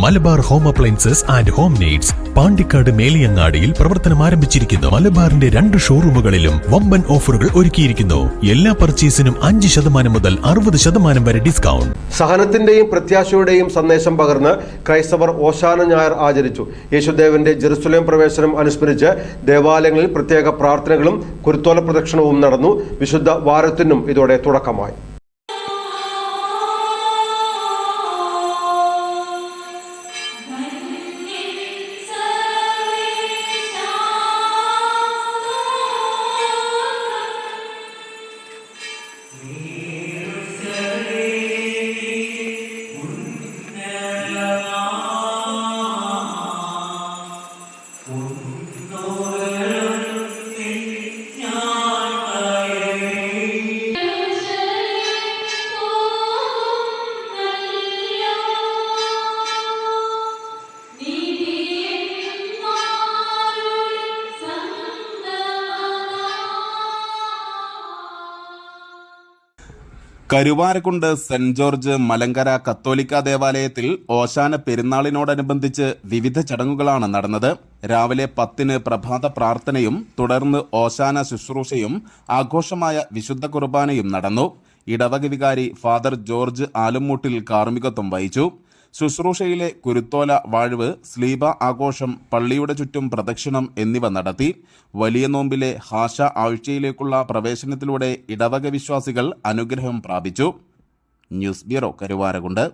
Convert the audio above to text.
Malabar home appliances and home needs Pandikkad മേലിയങ്ങാടിയിൽ പ്രവർത്തനം ആരംഭിച്ചിരിക്കുന്നു. മലബാറിന്റെ 2 ഷോറൂമുകളിലും വമ്പൻ ഓഫറുകൾ ഒരുക്കിയിരിക്കുന്നു. എല്ലാ പർച്ചേസിനും 5% മുതൽ 60% വരെ ഡിസ്കൗണ്ട്. സഹനത്തിന്റെയും പ്രത്യാശയുടെയും സന്ദേശം പകർന്ന് ക്രൈസ്തവർ ഓശാന ഞായർ ആചരിച്ചു. യേശുദേവന്റെ ജെറുസലേം പ്രവേശനം അനുസ്മരിച്ച് ദേവാലയങ്ങളിൽ പ്രത്യേക പ്രാർത്ഥനകളും കുരുത്തോല പ്രദക്ഷിണവും നടന്നു. വിശുദ്ധ വാരത്തിനും ഇതോടെ തുടക്കമായി. കരുവാരക്കുണ്ട് സെന്റ് ജോർജ് മലങ്കര കത്തോലിക്ക ദേവാലയത്തിൽ ഓശാന പെരുന്നാളിനോടനുബന്ധിച്ച് വിവിധ ചടങ്ങുകളാണ് നടന്നത്. രാവിലെ 10-ന് പ്രഭാത പ്രാർത്ഥനയും തുടർന്ന് ഓശാന ശുശ്രൂഷയും ആഘോഷമായ വിശുദ്ധ കുർബാനയും നടന്നു. ഇടവക വികാരി ഫാദർ ജോർജ് ആലുംമൂട്ടിൽ കാർമ്മികത്വം വഹിച്ചു. ശുശ്രൂഷയിലെ കുരുത്തോല വാഴ്വ്, സ്ലീബ ആഘോഷം, പള്ളിയുടെ ചുറ്റും പ്രദക്ഷിണം എന്നിവ നടത്തി. വലിയ നോമ്പിലെ ഹാശ ആഴ്ചയിലേക്കുള്ള പ്രവേശനത്തിലൂടെ ഇടവക വിശ്വാസികൾ അനുഗ്രഹം പ്രാപിച്ചു. News bureau, Karuvarakundu.